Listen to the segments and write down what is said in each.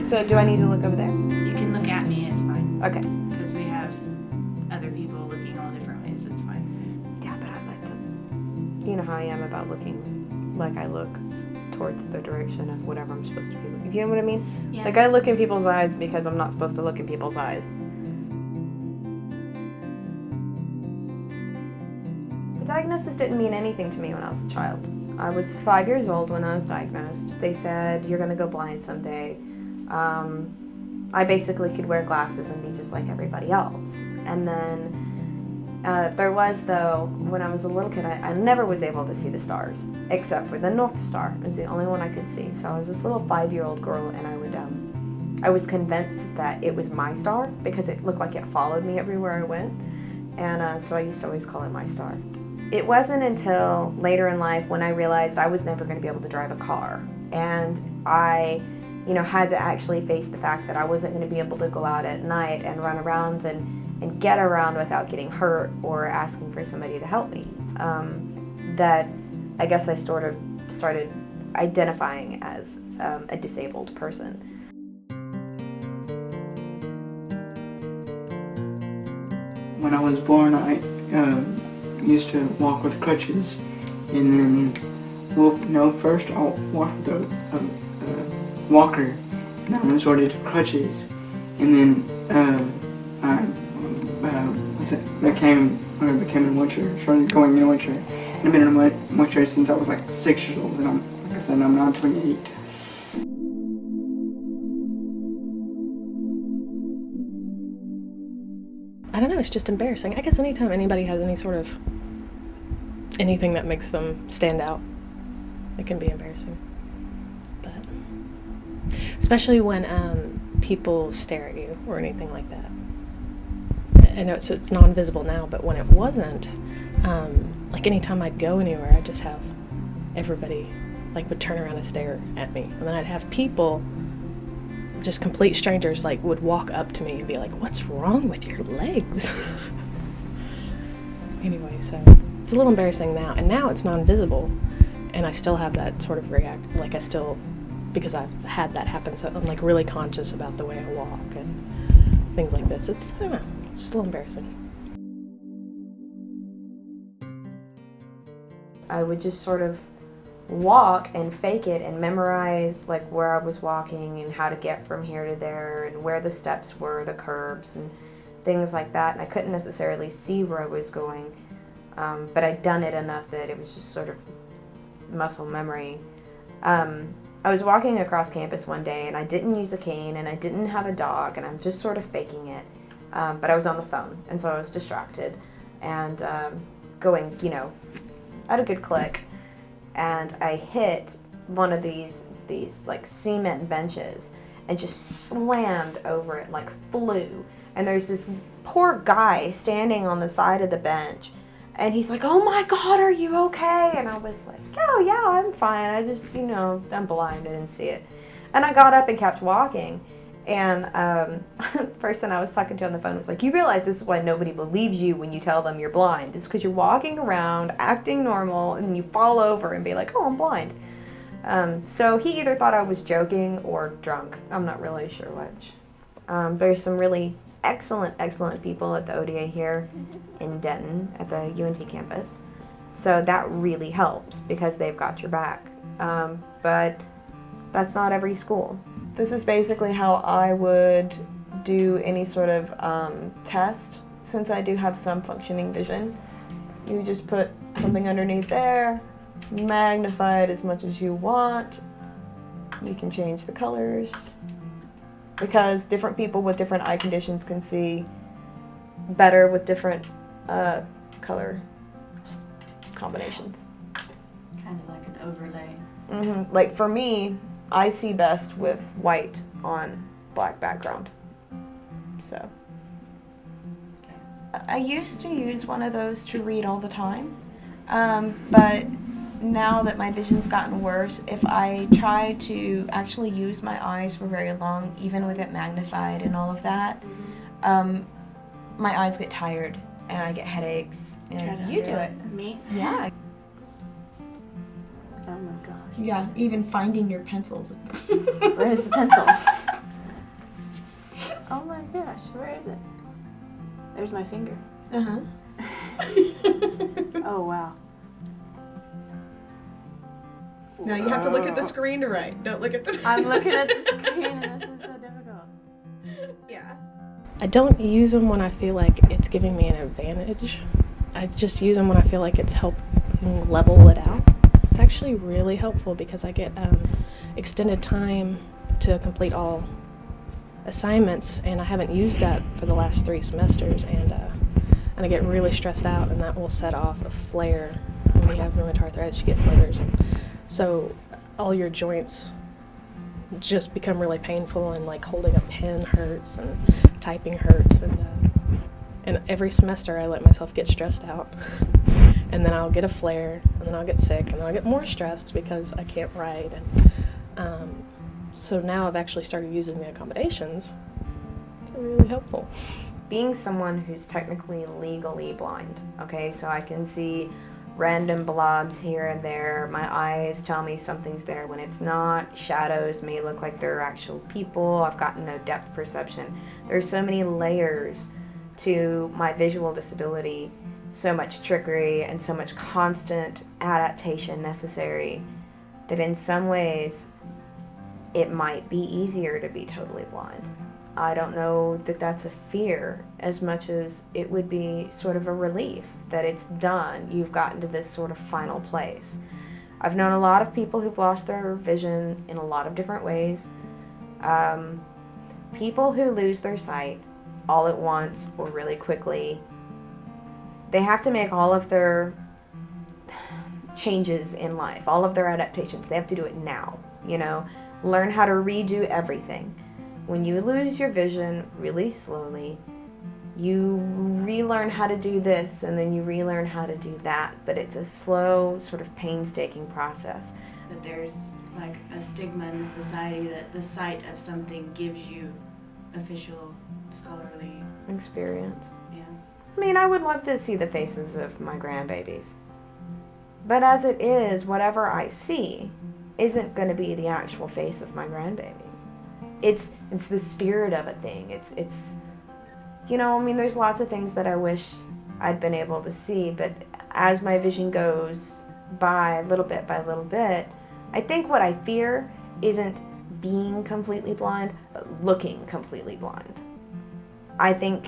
So do I need to look over there? You can look at me, it's fine. Okay. Because we have other people looking all different ways, it's fine. Yeah, but I'd like to... You know how I am about looking like I look towards the direction of whatever I'm supposed to be looking. You know what I mean? Yeah. Like I look in people's eyes because I'm not supposed to look in people's eyes. The diagnosis didn't mean anything to me when I was a child. I was 5 years old when I was diagnosed. They said, you're going to go blind someday. I basically could wear glasses and be just like everybody else. And then there was, though, when I was a little kid, I never was able to see the stars, except for the North Star. It was the only one I could see. So I was this little 5-year-old girl, and I was convinced that it was my star because it looked like it followed me everywhere I went. And so I used to always call it my star. It wasn't until later in life when I realized I was never going to be able to drive a car. And I, had to actually face the fact that I wasn't going to be able to go out at night and run around and get around without getting hurt or asking for somebody to help me. That I guess I sort of started identifying as a disabled person. When I was born, I used to walk with crutches, and then, first I'll walk with a walker, and then I resorted to crutches, and then I became a wheelchair, started going in a wheelchair, and I've been in a wheelchair since I was like 6 years old, and I'm now 28. I don't know, it's just embarrassing. I guess anytime anybody has any sort of anything that makes them stand out, it can be embarrassing. But especially when people stare at you or anything like that. I know it's non-visible now, but when it wasn't, like anytime I'd go anywhere, I'd just have everybody would turn around and stare at me. And then I'd have people, just complete strangers, would walk up to me and be like, "What's wrong with your legs?" Anyway, so it's a little embarrassing now. And now it's non-visible, and I still have that sort of because I've had that happen, so I'm really conscious about the way I walk and things like this. It's, I don't know, just a little embarrassing. I would just sort of walk and fake it and memorize where I was walking and how to get from here to there and where the steps were, the curbs and things like that. And I couldn't necessarily see where I was going, but I'd done it enough that it was just sort of muscle memory. I was walking across campus one day and I didn't use a cane and I didn't have a dog and I'm just sort of faking it, but I was on the phone and so I was distracted and going, at a good click. And I hit one of these cement benches and just slammed over it, flew. And there's this poor guy standing on the side of the bench, and he's like, "Oh my God, are you okay?" And I was like, "Oh yeah, I'm fine. I just, I'm blind. I didn't see it." And I got up and kept walking. And the person I was talking to on the phone was like, "You realize this is why nobody believes you when you tell them you're blind. It's because you're walking around, acting normal, and you fall over and be like, 'Oh, I'm blind.'" So he either thought I was joking or drunk. I'm not really sure which. There's some really excellent people at the ODA here in Denton at the UNT campus. So that really helps because they've got your back. But that's not every school. This is basically how I would do any sort of test, since I do have some functioning vision. You just put something underneath there, magnify it as much as you want. You can change the colors, because different people with different eye conditions can see better with different color combinations. Kind of like an overlay. Mm-hmm. Like for me, I see best with white on black background. So I used to use one of those to read all the time, but now that my vision's gotten worse, if I try to actually use my eyes for very long, even with it magnified and all of that, my eyes get tired and I get headaches. And you do it. Me? Yeah. Oh my gosh. Yeah, even finding your pencils. Where's the pencil? Where's my finger? Uh-huh. Oh, wow. No, you have to look at the screen to write. Don't look at the... I'm looking at the screen and this is so difficult. Yeah. I don't use them when I feel like it's giving me an advantage. I just use them when I feel like it's helping level it out. It's actually really helpful because I get extended time to complete all assignments, and I haven't used that for the last 3 semesters, and I get really stressed out, and that will set off a flare. When you have rheumatoid arthritis, you get flares, and so all your joints just become really painful, and like holding a pen hurts and typing hurts, and every semester I let myself get stressed out, and then I'll get a flare, and then I'll get sick, and then I'll get more stressed because I can't write, and so now I've actually started using the accommodations. They're really helpful. Being someone who's technically legally blind, okay, so I can see random blobs here and there. My eyes tell me something's there when it's not. Shadows may look like they're actual people. I've got no depth perception. There's so many layers to my visual disability, so much trickery and so much constant adaptation necessary that in some ways it might be easier to be totally blind. I don't know that that's a fear as much as it would be sort of a relief that it's done. You've gotten to this sort of final place. I've known a lot of people who've lost their vision in a lot of different ways. People who lose their sight all at once or really quickly, they have to make all of their changes in life, all of their adaptations. They have to do it now, you know, learn how to redo everything. When you lose your vision really slowly, you relearn how to do this and then you relearn how to do that, but it's a slow, sort of painstaking process. That there's like a stigma in the society that the sight of something gives you official scholarly Experience. Yeah. I mean, I would love to see the faces of my grandbabies. But as it is, whatever I see isn't going to be the actual face of my grandbaby. It's the spirit of a thing. It's you know, I mean, there's lots of things that I wish I'd been able to see, but as my vision goes by little bit, I think what I fear isn't being completely blind, but looking completely blind. I think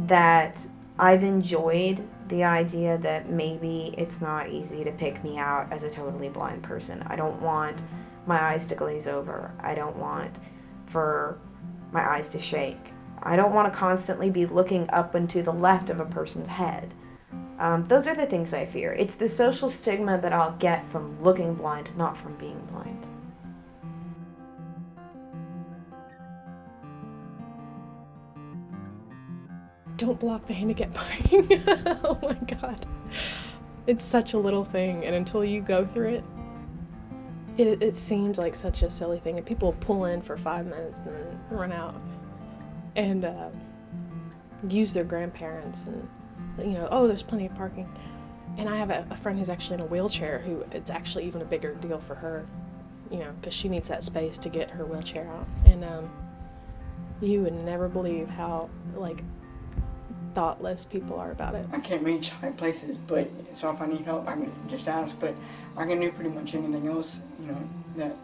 that I've enjoyed the idea that maybe it's not easy to pick me out as a totally blind person. I don't want my eyes to glaze over. I don't want for my eyes to shake. I don't want to constantly be looking up and to the left of a person's head. Those are the things I fear. It's the social stigma that I'll get from looking blind, not from being blind. Don't block the handicap parking. Oh my God. It's such a little thing, and until you go through it, it seems like such a silly thing, and people pull in for 5 minutes and then run out and use their grandparents, and you know, oh, there's plenty of parking. And I have a friend who's actually in a wheelchair who it's actually even a bigger deal for her, you know, because she needs that space to get her wheelchair out. And you would never believe how like thoughtless people are about it. I can't reach high places, but so if I need help, I can just ask. But I can do pretty much anything else, you know, that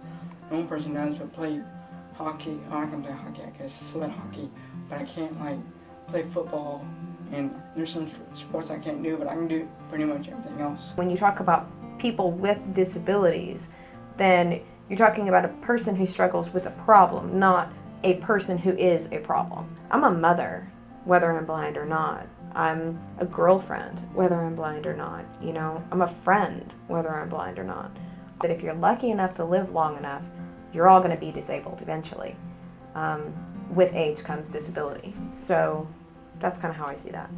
no person does. But play hockey. Oh, I can play hockey, I guess, sled hockey. But I can't like play football. And there's some sports I can't do, but I can do pretty much everything else. When you talk about people with disabilities, then you're talking about a person who struggles with a problem, not a person who is a problem. I'm a mother, whether I'm blind or not. I'm a girlfriend, whether I'm blind or not. You know, I'm a friend, whether I'm blind or not. But if you're lucky enough to live long enough, you're all going to be disabled eventually. With age comes disability. So that's kind of how I see that.